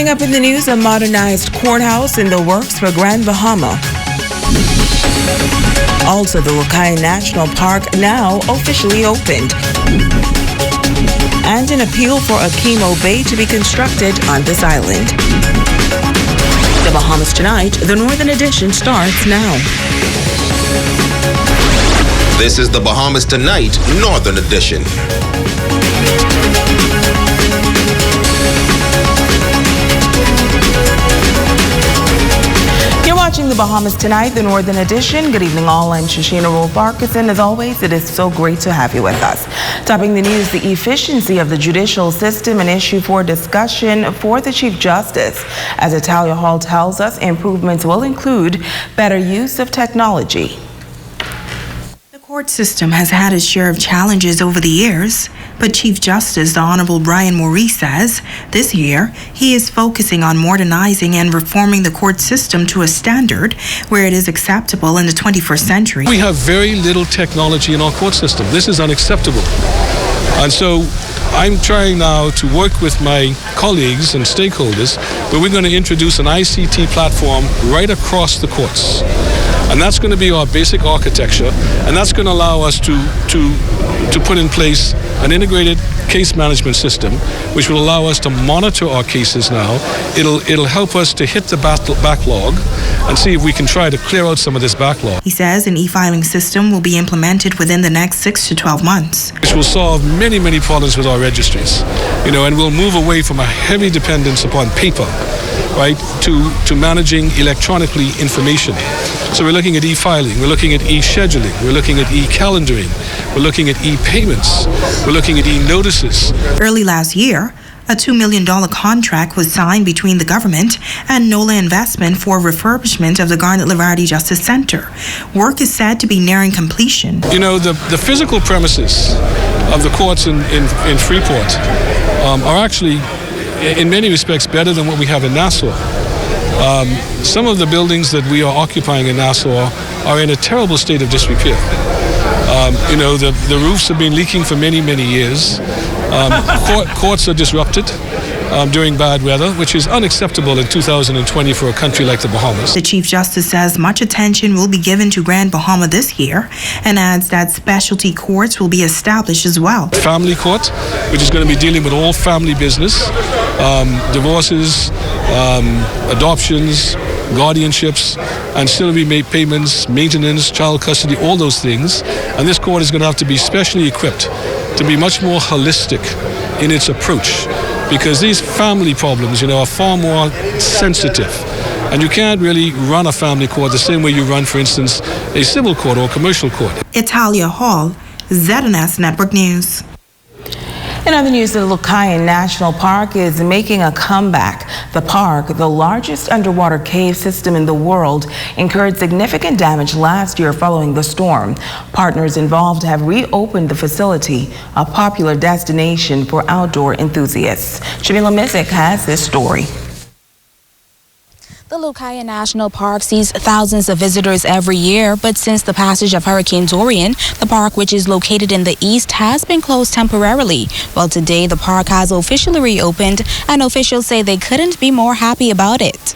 Coming up in the news, a modernized courthouse in the works for Grand Bahama. Also, the Lucayan National Park now officially opened. And an appeal for a chemo bay to be constructed on this island. The Bahamas Tonight, the Northern Edition, starts now. This is the Bahamas Tonight, Northern Edition. You're watching the Bahamas Tonight, the Northern Edition. Good evening all, I'm Shoshana Roll-Barkison. As always, it is so great to have you with us. Topping the news, the efficiency of the judicial system, an issue for discussion for the Chief Justice. As Italia Hall tells us, improvements will include better use of technology. The court system has had its share of challenges over the years, but Chief Justice the Honorable Brian Maurice says this year he is focusing on modernizing and reforming the court system to a standard where it is acceptable in the 21st century. We have very little technology in our court system. This is unacceptable. And so I'm trying now to work with my colleagues and stakeholders where we're going to introduce an ICT platform right across the courts. And that's going to be our basic architecture, and that's going to allow us to put in place an integrated case management system, which will allow us to monitor our cases now. It'll help us to hit the backlog and see if we can try to clear out some of this backlog. He says an e-filing system will be implemented within the next 6 to 12 months. Which will solve many, many problems with our registries, and we'll move away from a heavy dependence upon paper, right, to managing electronically information. So we're looking at e-filing, we're looking at e-scheduling, we're looking at e-calendaring, we're looking at e-payments, we're looking at e-notices. Early last year, a $2 million contract was signed between the government and NOLA Investment for refurbishment of the Garnet Lavardi Justice Center. Work is said to be nearing completion. The physical premises of the courts in Freeport are actually, in many respects, better than what we have in Nassau. Some of the buildings that we are occupying in Nassau are in a terrible state of disrepair. The roofs have been leaking for many, many years. Courts are disrupted during bad weather, which is unacceptable in 2020 for a country like the Bahamas. The Chief Justice says much attention will be given to Grand Bahama this year and adds that specialty courts will be established as well. Family court, which is going to be dealing with all family business, divorces, adoptions, guardianships, ancillary payments, maintenance, child custody, all those things. And this court is going to have to be specially equipped to be much more holistic in its approach, because these family problems, are far more sensitive. And you can't really run a family court the same way you run, for instance, a civil court or a commercial court. Italia Hall, ZNS Network News. In other news, the Lucayan National Park is making a comeback. The park, the largest underwater cave system in the world, incurred significant damage last year following the storm. Partners involved have reopened the facility, a popular destination for outdoor enthusiasts. Shamila Mizik has this story. The Lucayan National Park sees thousands of visitors every year, but since the passage of Hurricane Dorian, the park, which is located in the east, has been closed temporarily. Well, today the park has officially reopened, and officials say they couldn't be more happy about it.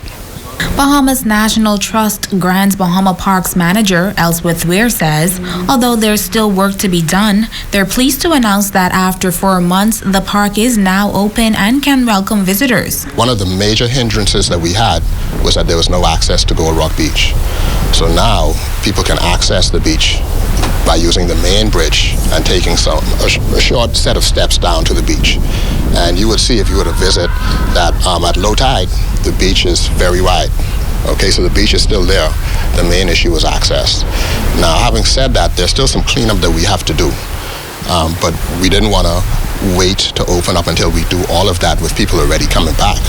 Bahamas National Trust Grand Bahama Parks manager Ellsworth Weir says, although there's still work to be done, they're pleased to announce that after 4 months, the park is now open and can welcome visitors. One of the major hindrances that we had was that there was no access to Gold Rock Beach. So now people can access the beach by using the main bridge and taking a short set of steps down to the beach. And you would see, if you were to visit, that at low tide, the beach is very wide. Okay, so the beach is still there. The main issue is access. Now, having said that, there's still some cleanup that we have to do. But we didn't want to wait to open up until we do all of that with people already coming back.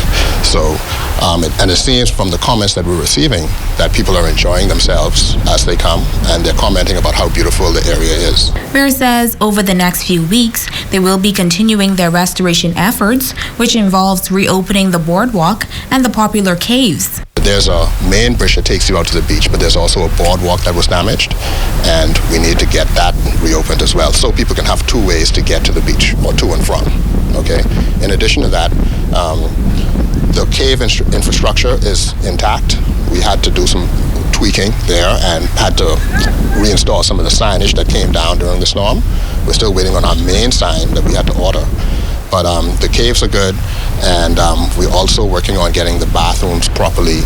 So, and it seems from the comments that we're receiving that people are enjoying themselves as they come, and they're commenting about how beautiful the area is. Bear says over the next few weeks, they will be continuing their restoration efforts, which involves reopening the boardwalk and the popular caves. there's a main bridge that takes you out to the beach, but there's also a boardwalk that was damaged, and we need to get that reopened as well, so people can have 2 ways to get to the beach, or to and from, okay? In addition to that, the cave infrastructure is intact. We had to do some tweaking there and had to reinstall some of the signage that came down during the storm. We're still waiting on our main sign that we had to order. But the caves are good, and we're also working on getting the bathrooms properly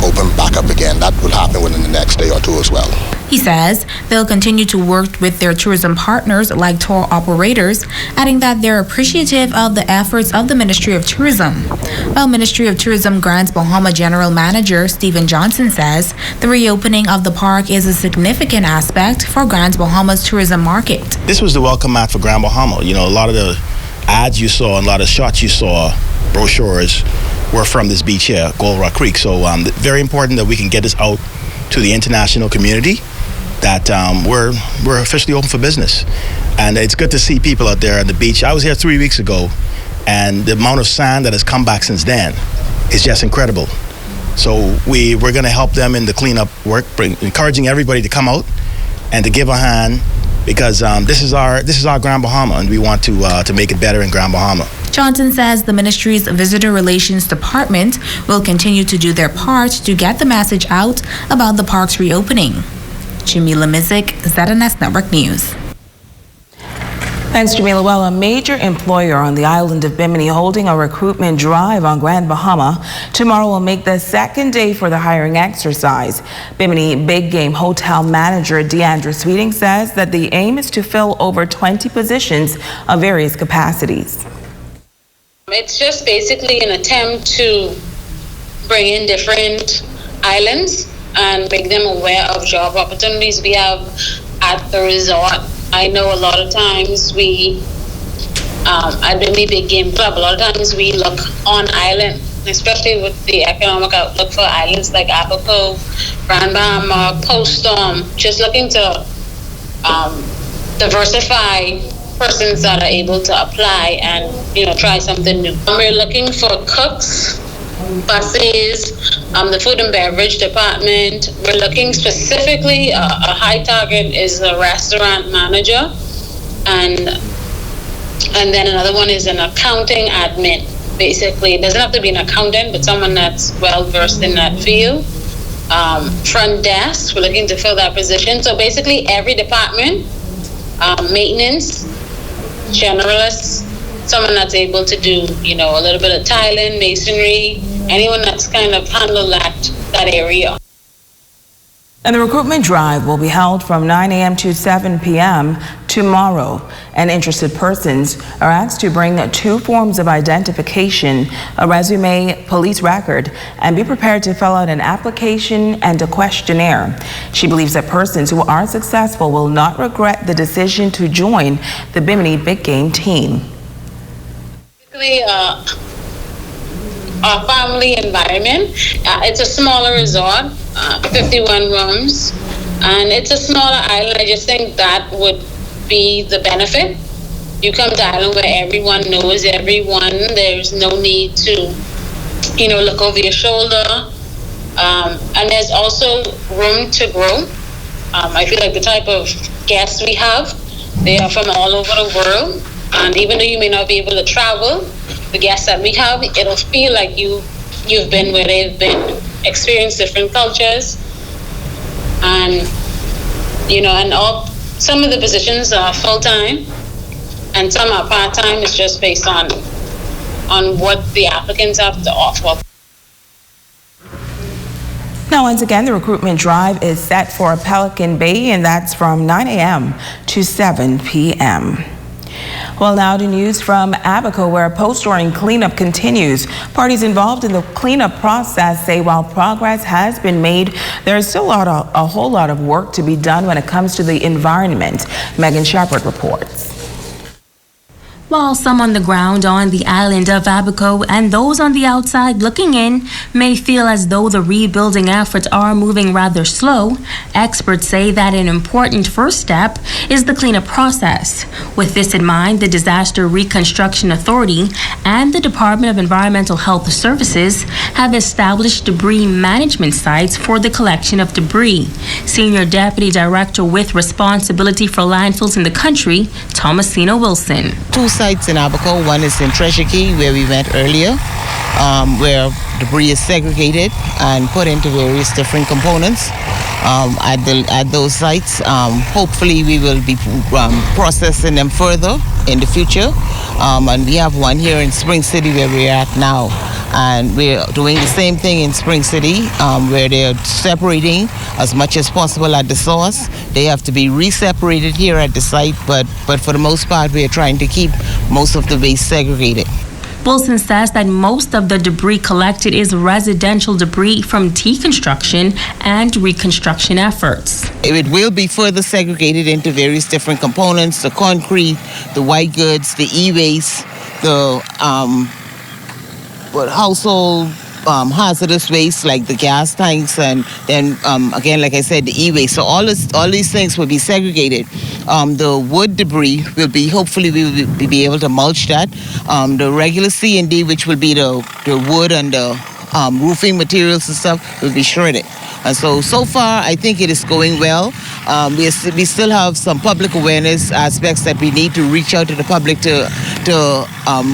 open back up again. That will happen within the next day or 2 as well. He says they'll continue to work with their tourism partners like tour operators, adding that they're appreciative of the efforts of the Ministry of Tourism. While Ministry of Tourism Grants Bahama General Manager Stephen Johnson says the reopening of the park is a significant aspect for Grand Bahama's tourism market. This was the welcome mat for Grand Bahama. You know, a lot of the ads you saw and a lot of shots you saw, brochures, were from this beach here, Gold Rock Creek. So very important that we can get this out to the international community, that we're officially open for business. And it's good to see people out there on the beach. I was here 3 weeks ago, and the amount of sand that has come back since then is just incredible. So we're going to help them in the cleanup work, encouraging everybody to come out and to give a hand, because this is our Grand Bahama, and we want to make it better in Grand Bahama. Johnson says the ministry's Visitor Relations Department will continue to do their part to get the message out about the park's reopening. Jamila Mizik, ZNS Network News. Thanks, Jamila. Well, a major employer on the island of Bimini holding a recruitment drive on Grand Bahama tomorrow will make the second day for the hiring exercise. Bimini Big Game hotel manager Deandra Sweeting says that the aim is to fill over 20 positions of various capacities. It's just basically an attempt to bring in different islands and make them aware of job opportunities we have at the resort. I know a lot of times we, at Bimini Big Game Club, a lot of times we look on island, especially with the economic outlook for islands like Abaco, Grand Bahama, post-storm, just looking to diversify persons that are able to apply and, you know, try something new. We're looking for cooks, buses, the food and beverage department. We're looking specifically, a high target is a restaurant manager, and then another one is an accounting admin. Basically, it doesn't have to be an accountant, but someone that's well versed in that field. Front desk, we're looking to fill that position. So basically every department, maintenance, generalists, someone that's able to do, you know, a little bit of tiling, masonry, anyone that's kind of handled that area. And the recruitment drive will be held from 9 a.m. to 7 p.m. tomorrow. And interested persons are asked to bring 2 forms of identification, a resume, police record, and be prepared to fill out an application and a questionnaire. She believes that persons who are successful will not regret the decision to join the Bimini Big Game team. Basically, our family environment. It's a smaller resort, 51 rooms, and it's a smaller island. I just think that would be the benefit. You come to an island where everyone knows everyone. There's no need to, you know, look over your shoulder. And there's also room to grow. I feel like the type of guests we have, they are from all over the world. And even though you may not be able to travel, the guests that we have, it'll feel like you've been where they've been, experienced different cultures. And, you know, and some of the positions are full-time and some are part-time. It's just based on what the applicants have to offer. Now, once again, the recruitment drive is set for Pelican Bay, and that's from 9 a.m. to 7 p.m. Well, now to news from Abaco, where post-storm cleanup continues. Parties involved in the cleanup process say while progress has been made, there is still a whole lot of work to be done when it comes to the environment. Megan Shepard reports. While some on the ground on the island of Abaco and those on the outside looking in may feel as though the rebuilding efforts are moving rather slow, experts say that an important first step is the cleanup process. With this in mind, the Disaster Reconstruction Authority and the Department of Environmental Health Services have established debris management sites for the collection of debris. Senior Deputy Director with responsibility for landfills in the country, Thomasina Wilson. 2 sites in Abaco. One is in Treasure Key, where we went earlier, where debris is segregated and put into various different components. At those sites, hopefully we will be processing them further in the future. And we have one here in Spring City where we're at now. And we're doing the same thing in Spring City, where they're separating as much as possible at the source. They have to be re-separated here at the site, but for the most part, we're trying to keep most of the waste segregated. Wilson says that most of the debris collected is residential debris from deconstruction and reconstruction efforts. It will be further segregated into various different components: the concrete, the white goods, the e-waste, the household hazardous waste like the gas tanks, and then again, like I said, the e-waste. So all these things will be segregated. The wood debris will be, hopefully we will be able to mulch that. The regular C&D, which will be the wood and the roofing materials and stuff, will be shredded. And so far, I think it is going well. We still have some public awareness aspects that we need to reach out to the public to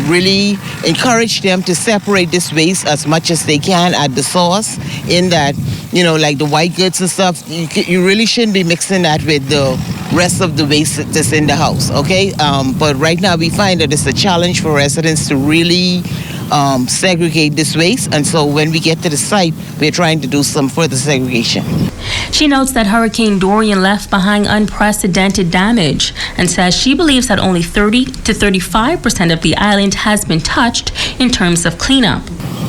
really encourage them to separate this waste as much as they can at the source, in that, like the white goods and stuff, you really shouldn't be mixing that with the rest of the waste that's in the house, okay? But right now we find that it's a challenge for residents to really segregate this waste, and so when we get to the site, we're trying to do some further segregation. She notes that Hurricane Dorian left behind unprecedented damage and says she believes that only 30 to 35% of the island has been touched in terms of cleanup.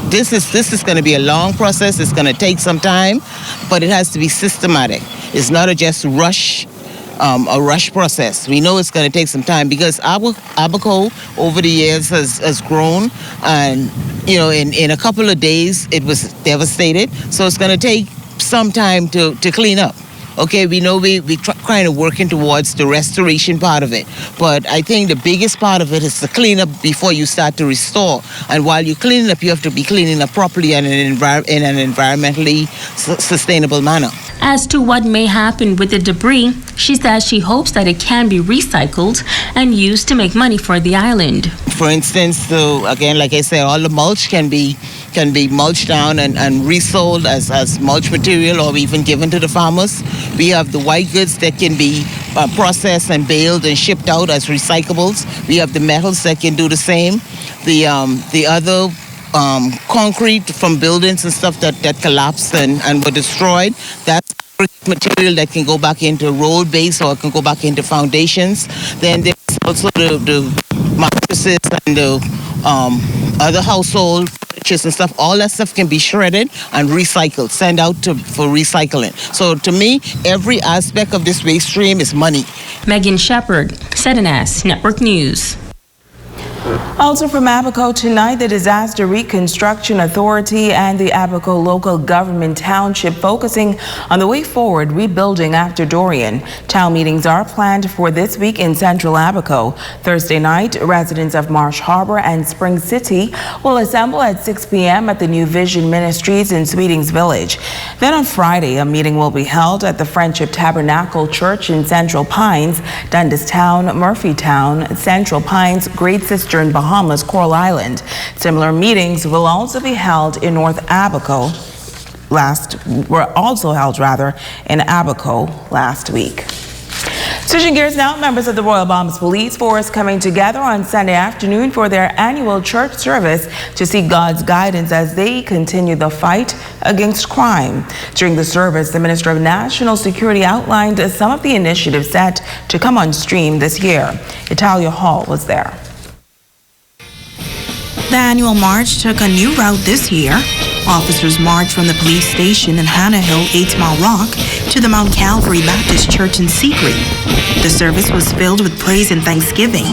This is going to be a long process. It's going to take some time, but it has to be systematic. It's not a rush process. We know it's going to take some time because Abaco over the years has grown, and in a couple of days it was devastated. So it's going to take some time to clean up. Okay, we know we're kind of working towards the restoration part of it, but I think the biggest part of it is the cleanup before you start to restore. And while you clean up, you have to be cleaning up properly and in an environmentally sustainable manner. As to what may happen with the debris, she says she hopes that it can be recycled and used to make money for the island. For instance, again, like I said, all the mulch can be mulched down and resold as mulch material, or even given to the farmers. We have the white goods that can be processed and baled and shipped out as recyclables. We have the metals that can do the same. The other concrete from buildings and stuff that collapsed and were destroyed, that's material that can go back into road base, or it can go back into foundations. Then there's also the mattresses and the other household furniture and stuff. All that stuff can be shredded and recycled, sent out for recycling. So to me, every aspect of this waste stream is money. Megan Shepard, ZNS Network News. Also from Abaco tonight, the Disaster Reconstruction Authority and the Abaco Local Government Township focusing on the way forward rebuilding after Dorian. Town meetings are planned for this week in Central Abaco. Thursday night, residents of Marsh Harbor and Spring City will assemble at 6 p.m. at the New Vision Ministries in Sweetings Village. Then on Friday, a meeting will be held at the Friendship Tabernacle Church in Central Pines, Dundastown, Murphytown, Central Pines, Great Sister in Bahamas, Coral Island. Similar meetings will also be held in North Abaco were also held in Abaco last week. Switching gears now, members of the Royal Bahamas Police Force coming together on Sunday afternoon for their annual church service to seek God's guidance as they continue the fight against crime. During the service, the Minister of National Security outlined some of the initiatives set to come on stream this year. Italia Hall was there. The annual march took a new route this year. Officers marched from the police station in Hannah Hill, 8 Mile Rock, to the Mount Calvary Baptist Church in Secret. The service was filled with praise and thanksgiving.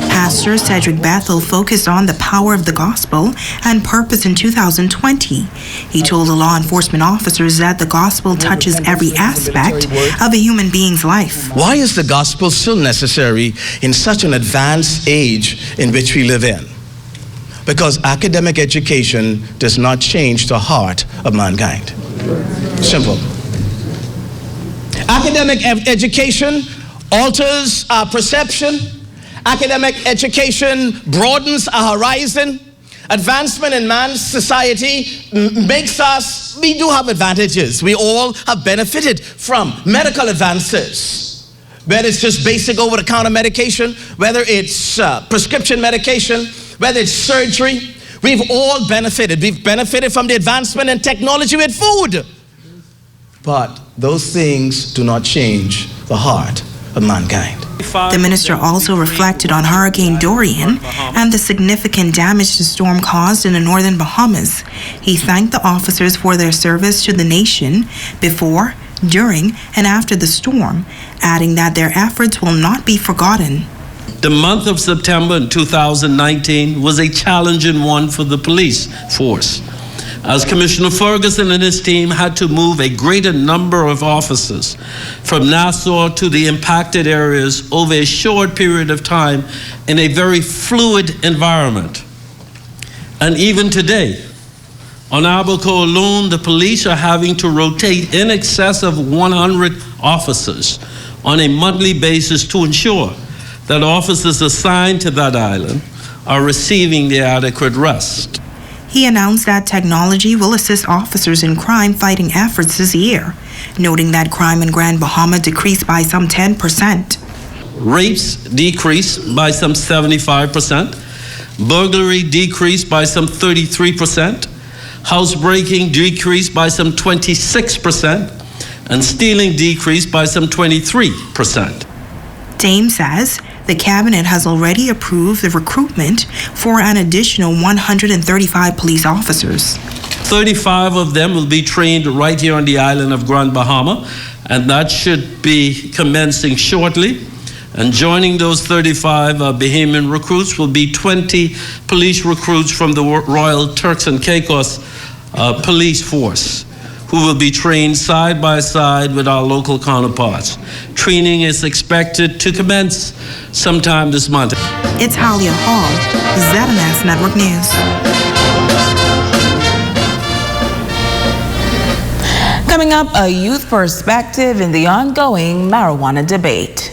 Pastor Cedric Bethel focused on the power of the gospel and purpose in 2020. He told the law enforcement officers that the gospel touches every aspect of a human being's life. Why is the gospel still necessary in such an advanced age in which we live in? because academic education does not change the heart of mankind. Simple. Academic education alters our perception. Academic education broadens our horizon. Advancement in man's society makes us, we do have advantages. We all have benefited from medical advances. Whether it's just basic over-the-counter medication, whether it's prescription medication, whether it's surgery, we've all benefited. We've benefited from the advancement in technology with food. But those things do not change the heart of mankind. The minister also reflected on Hurricane Dorian and the significant damage the storm caused in the northern Bahamas. He thanked the officers for their service to the nation before, during, and after the storm, adding that their efforts will not be forgotten. The month of September in 2019 was a challenging one for the police force, as Commissioner Ferguson and his team had to move a greater number of officers from Nassau to the impacted areas over a short period of time in a very fluid environment. And even today, on Abaco alone, the police are having to rotate in excess of 100 officers on a monthly basis to ensure that officers assigned to that island are receiving the adequate rest. He announced that technology will assist officers in crime-fighting efforts this year, noting that crime in Grand Bahama decreased by some 10%. Rapes decreased by some 75%. Burglary decreased by some 33%. Housebreaking decreased by some 26%. And stealing decreased by some 23%. Dame says the cabinet has already approved the recruitment for an additional 135 police officers. 35 of them will be trained right here on the island of Grand Bahama, and that should be commencing shortly. And joining those 35 Bahamian recruits will be 20 police recruits from the Royal Turks and Caicos police force, who will be trained side by side with our local counterparts. Training is expected to commence sometime this month. It's Halia Hall, ZMS Network News. Coming up, a youth perspective in the ongoing marijuana debate.